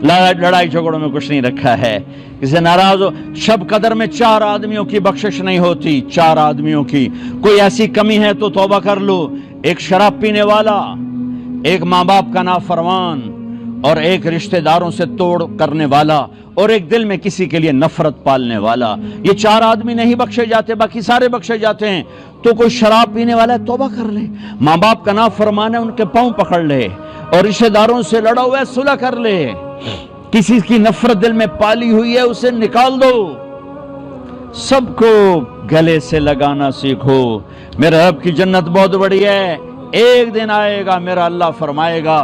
لڑائی جھگڑوں میں کچھ نہیں رکھا ہے. کسی ناراض ہو, شب قدر میں 4 آدمیوں کی بخشش نہیں ہوتی, 4 آدمیوں کی. کوئی ایسی کمی ہے تو توبہ کر لو. ایک شراب پینے والا, ایک ماں باپ کا نافرمان, اور ایک رشتہ داروں سے توڑ کرنے والا, اور ایک دل میں کسی کے لیے نفرت پالنے والا. یہ 4 آدمی نہیں بخشے جاتے, باقی سارے بخشے جاتے ہیں. تو کوئی شراب پینے والا ہے توبہ کر لے, ماں باپ کا نافرمان ہے ان کے پاؤں پکڑ لے, اور رشتہ داروں سے لڑا ہوا ہے صلح کر لے. کسی کی نفرت دل میں پالی ہوئی ہے اسے نکال دو. سب کو گلے سے لگانا سیکھو. میرے رب کی جنت بہت بڑی ہے, ایک دن آئے گا میرا اللہ فرمائے گا,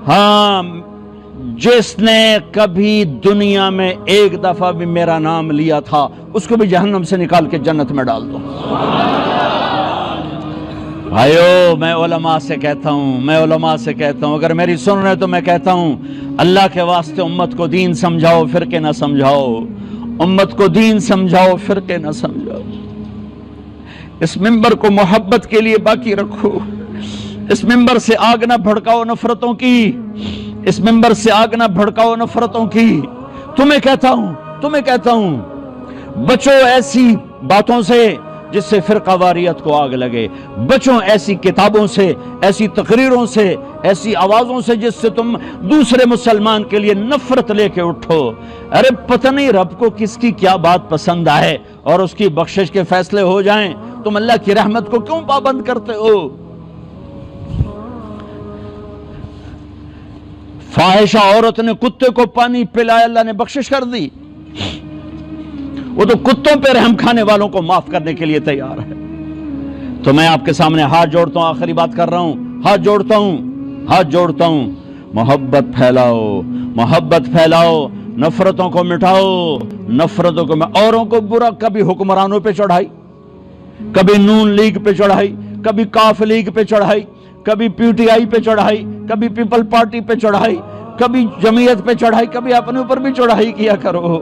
ہاں جس نے کبھی دنیا میں ایک دفعہ بھی میرا نام لیا تھا اس کو بھی جہنم سے نکال کے جنت میں ڈال دو. بھائیو میں علماء سے کہتا ہوں, اگر میری سن رہے تو میں کہتا ہوں, اللہ کے واسطے امت کو دین سمجھاؤ, فرقے نہ سمجھاؤ. امت کو دین سمجھاؤ, فرقے نہ سمجھاؤ. اس منبر کو محبت کے لیے باقی رکھو. اس منبر سے آگ نہ بھڑکاؤ نفرتوں کی, اس منبر سے آگ نہ بھڑکاؤ نفرتوں کی. تمہیں کہتا ہوں بچو ایسی باتوں سے جس سے فرقہ واریت کو آگ لگے. بچو ایسی کتابوں سے, ایسی تقریروں سے, ایسی آوازوں سے جس سے تم دوسرے مسلمان کے لیے نفرت لے کے اٹھو. ارے پتہ نہیں رب کو کس کی کیا بات پسند آئے اور اس کی بخشش کے فیصلے ہو جائیں, تم اللہ کی رحمت کو کیوں پابند کرتے ہو؟ فاحشہ عورت نے کتے کو پانی پلایا, اللہ نے بخشش کر دی. وہ تو کتوں پہ رحم کھانے والوں کو معاف کرنے کے لیے تیار ہے. تو میں آپ کے سامنے ہاتھ جوڑتا ہوں, آخری بات کر رہا ہوں, ہاتھ جوڑتا ہوں. محبت پھیلاؤ, نفرتوں کو مٹاؤ, اوروں کو برا, کبھی حکمرانوں پہ چڑھائی, کبھی نون لیگ پہ چڑھائی, کبھی کاف لیگ پہ چڑھائی, کبھی پی ٹی آئی پہ چڑھائی, کبھی پیپل پارٹی پہ چڑھائی, کبھی جمعیت پہ چڑھائی, کبھی اپنے اوپر بھی چڑھائی کیا کرو.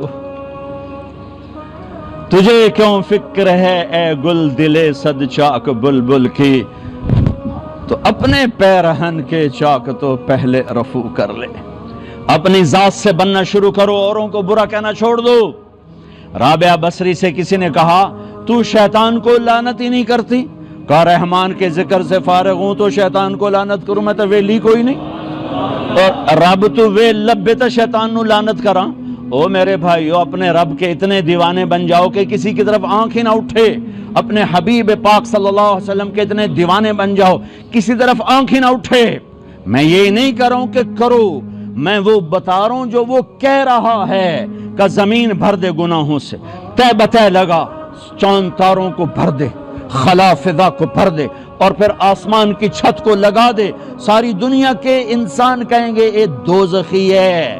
تجھے کیوں فکر ہے اے گل دلے صد چاک بلبل کی, تو اپنے پیرہن کے چاک تو پہلے رفو کر لے. اپنی ذات سے بننا شروع کرو, اوروں کو برا کہنا چھوڑ دو. رابعہ بصری سے کسی نے کہا تو شیطان کو لعنت ہی نہیں کرتی؟ کہا رحمان کے ذکر سے فارغ ہوں تو شیطان کو لعنت کروں, میں تو ویلی کوئی نہیں, اور رب تو وے لبے تو شیطان نو لعنت کراں. او میرے بھائیو, اپنے رب کے اتنے دیوانے بن جاؤ کہ کسی کی طرف آنکھ ہی نہ اٹھے. اپنے حبیب پاک صلی اللہ علیہ وسلم کے اتنے دیوانے بن جاؤ کسی طرف آنکھ ہی نہ اٹھے. میں یہ نہیں کر رہا ہوں کہ کرو, میں وہ بتا رہا ہوں جو وہ کہہ رہا ہے کہ زمین بھر دے گناہوں سے, تہ بتہ لگا, چاند تاروں کو بھر دے, خلا فضا کو بھر دے, اور پھر آسمان کی چھت کو لگا دے. ساری دنیا کے انسان کہیں گے یہ دوزخی ہے,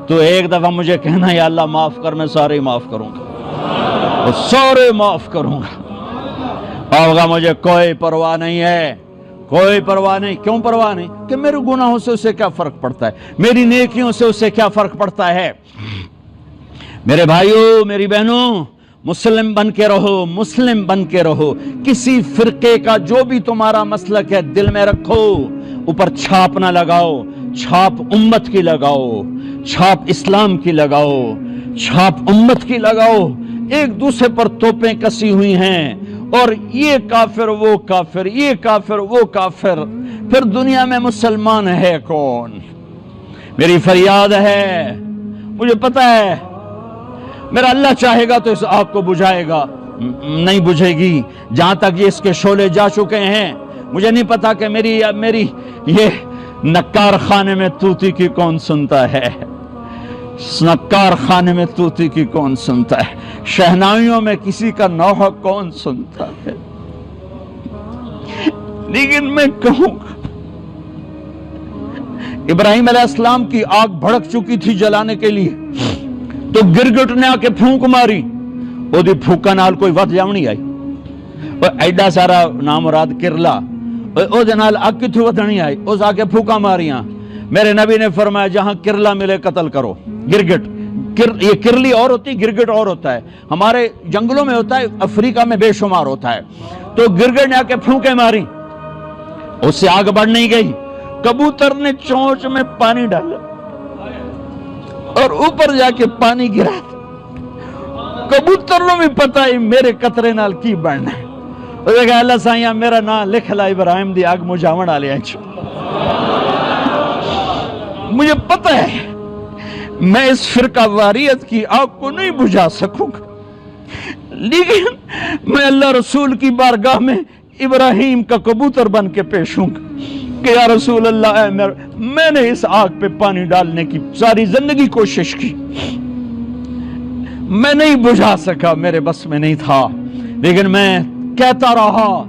تو ایک دفعہ مجھے کہنا یا اللہ معاف کر, میں سارے معاف کروں گا, سارے معاف کروں گا. ہوگا مجھے کوئی پرواہ نہیں ہے, کوئی پرواہ نہیں. کیوں پرواہ نہیں؟ کہ میرے گناہوں سے اسے کیا فرق پڑتا ہے, میری نیکیوں سے اسے کیا فرق پڑتا ہے. میرے بھائیوں, میری بہنوں, مسلم بن کے رہو. کسی فرقے کا جو بھی تمہارا مسلک ہے دل میں رکھو, اوپر چھاپ نہ لگاؤ. چھاپ امت کی لگاؤ, چھاپ اسلام کی لگاؤ, چھاپ امت کی لگاؤ. ایک دوسرے پر توپیں کسی ہوئی ہیں, اور یہ کافر وہ کافر, یہ کافر وہ کافر, پھر دنیا میں مسلمان ہے کون؟ میری فریاد ہے, مجھے پتا ہے میرا اللہ چاہے گا تو اس آگ کو بجھائے گا, نہیں بجھے گی. جہاں تک یہ اس کے شعلے جا چکے ہیں, مجھے نہیں پتا کہ میری یہ نکار خانے میں توتی کی کون سنتا ہے, نکار خانے میں توتی کی کون سنتا ہے, شہنائیوں میں کسی کا نوحہ کون سنتا ہے. لیکن میں کہوں گا, ابراہیم علیہ السلام کی آگ بھڑک چکی تھی جلانے کے لیے, تو گرگٹ نے آ کے پھونک ماری, وہ دی پھونکا نال کوئی ود جاونی آئی, ایڈا سارا نامراد کرلا, او جنال آگ کی تھی ودنی آئی, اس آ کے پھونکا ماریاں. میرے نبی نے فرمایا جہاں کرلا ملے قتل کرو. گرگٹ, یہ کرلی اور ہوتی, گرگٹ اور ہوتا ہے. ہمارے جنگلوں میں ہوتا ہے, افریقہ میں بے شمار ہوتا ہے. تو گرگٹ نے آ کے پھونکے ماری, اس سے آگ بڑھ نہیں گئی. کبوتر نے چونچ میں پانی ڈالا, اور اوپر جا کے پانی گرا. کبوتر نو بھی پتا ہے میرے قطرے نال کی بننا ہے. وہ کہا اللہ سائیاں میرا نام لکھ لا ابراہیم دی آگ مجھاون والے اچ. مجھے پتا ہے میں اس فرقہ واریت کی آگ کو نہیں بجھا سکوں گا، لیکن میں اللہ رسول کی بارگاہ میں ابراہیم کا کبوتر بن کے پیش ہوں گا کہ یا رسول اللہ میں نے اس آگ پہ پانی ڈالنے کی ساری زندگی کوشش کی، میں نہیں بجھا سکا، میرے بس میں نہیں تھا، لیکن میں کہتا رہا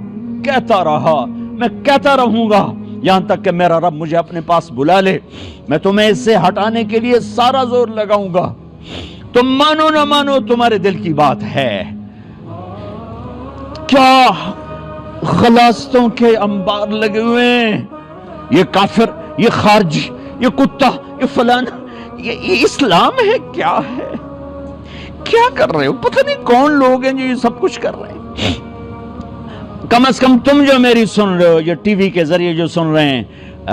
میں کہتا رہوں گا یہاں تک کہ میرا رب مجھے اپنے پاس بلا لے. میں تمہیں اس سے ہٹانے کے لیے سارا زور لگاؤں گا، تم مانو نہ مانو تمہارے دل کی بات ہے. کیا غلاستوں کے انبار لگے ہوئے ہیں، یہ کافر، یہ خارجی، یہ کتا، یہ فلان، یہ اسلام ہے کیا ہے؟ کیا کر رہے ہو؟ پتہ نہیں کون لوگ ہیں جو یہ سب کچھ کر رہے ہیں. کم از کم تم جو میری سن رہے ہو، یہ ٹی وی کے ذریعے جو سن رہے ہیں،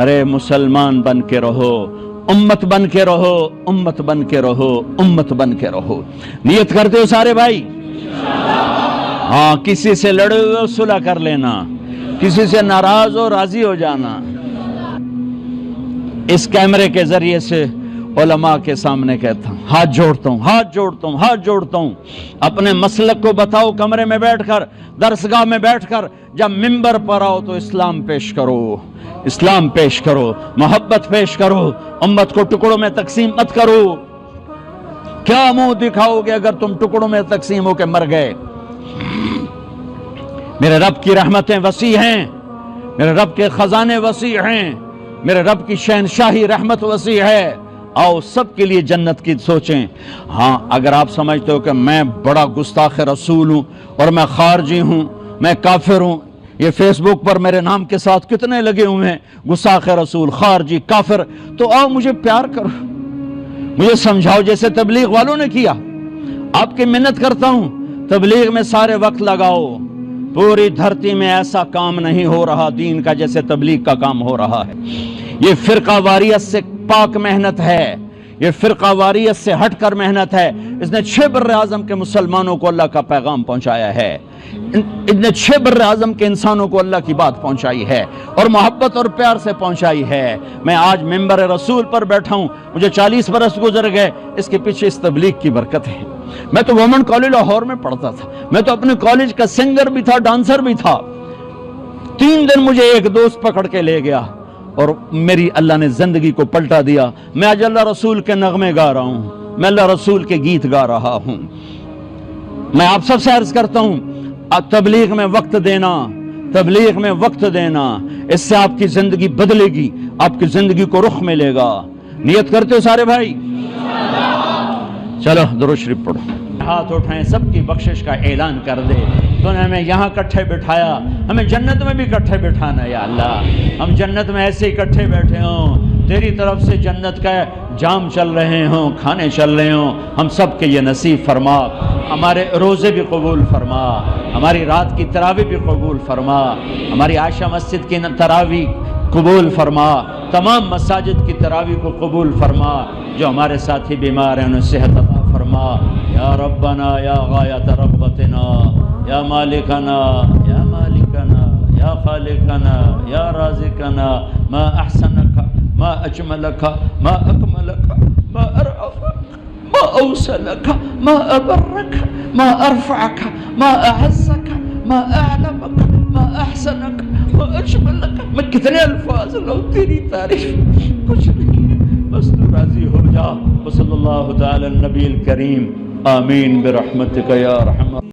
ارے مسلمان بن کے رہو، امت بن کے رہو، امت بن کے رہو، امت بن کے رہو. نیت کرتے ہو سارے بھائی؟ ہاں، کسی سے لڑے ہوئے صلح کر لینا، کسی سے ناراض ہو راضی ہو جانا. اس کیمرے کے ذریعے سے علماء کے سامنے کہتا ہوں، ہاتھ جوڑتا ہوں، اپنے مسلک کو بتاؤ کمرے میں بیٹھ کر، درسگاہ میں بیٹھ کر. جب منبر پر آؤ تو اسلام پیش کرو، محبت پیش کرو، امت کو ٹکڑوں میں تقسیم مت کرو. کیا منہ دکھاؤ گے اگر تم ٹکڑوں میں تقسیم ہو کے مر گئے؟ میرے رب کی رحمتیں وسیع ہیں، میرے رب کے خزانے وسیع ہیں، میرے رب کی شہنشاہی رحمت وسیع ہے. آؤ سب کے لیے جنت کی سوچیں. ہاں، اگر آپ سمجھتے ہو کہ میں بڑا گستاخ رسول ہوں اور میں خارجی ہوں، میں کافر ہوں، یہ فیس بک پر میرے نام کے ساتھ کتنے لگے ہوئے ہیں، گستاخ رسول، خارجی، کافر، تو آؤ مجھے پیار کرو، مجھے سمجھاؤ جیسے تبلیغ والوں نے کیا. آپ کی منت کرتا ہوں، تبلیغ میں سارے وقت لگاؤ. پوری دھرتی میں ایسا کام نہیں ہو رہا دین کا جیسے تبلیغ کا کام ہو رہا ہے. یہ فرقہ واریت سے پاک محنت ہے، یہ فرقہ واریت سے ہٹ کر محنت ہے. اس نے 6 بر اعظم کے مسلمانوں کو اللہ کا پیغام پہنچایا ہے، اس نے 6 بر اعظم کے انسانوں کو اللہ کی بات پہنچائی ہے اور محبت اور پیار سے پہنچائی ہے. میں آج منبر رسول پر بیٹھا ہوں، مجھے 40 برس گزر گئے، اس کے پیچھے اس تبلیغ کی برکت ہے. میں تو وومن کالج لاہور میں پڑھتا تھا، میں تو اپنے کالج کا سنگر بھی تھا، ڈانسر بھی تھا. 3 دن مجھے ایک دوست پکڑ کے لے گیا اور میری اللہ نے زندگی کو پلٹا دیا. میں آج اللہ رسول کے نغمے گا رہا ہوں، میں اللہ رسول کے گیت گا رہا ہوں. میں آپ سب سے عرض کرتا ہوں، تبلیغ میں وقت دینا، اس سے آپ کی زندگی بدلے گی، آپ کی زندگی کو رخ ملے گا. نیت کرتے ہو سارے بھائی؟ چلو درود شریف پڑھو. ہاتھ اٹھائیں، سب کی بخشش کا اعلان کر دے. تو نے ہمیں یہاں کٹھے بٹھایا، ہمیں جنت میں بھی کٹھے بٹھانا. یا اللہ، ہم جنت میں ایسے ہی کٹھے بیٹھے ہوں، تیری طرف سے جنت کا جام چل رہے ہوں، کھانے چل رہے ہوں. ہم سب کے یہ نصیب فرما. ہمارے روزے بھی قبول فرما، ہماری رات کی تراویح بھی قبول فرما، ہماری عائشہ مسجد کی تراویح قبول فرما، تمام مساجد کی تراویح کو قبول فرما. جو ہمارے ساتھی بیمار ہیں انہیں صحت عطا فرما. یا ربنا یا غایت رغبتنا، یا مالکنا یا مالکنا یا خالقنا یا رازقنا، ما احسنک، ما اجملک، ما اکملک، ما ارعفک، ما اوصلک، ما ابرک، ما ارفعک، ما اعزک، ما اعلمک، ما احسنک، ما اجملک. میں کتنے الفاظ لوں تیری تعریف، کچھ نہیں ہے، بس تو راضی ہو جا. وصلی اللہ تعالی النبی الکریم. آمین برحمتک یا رحمت.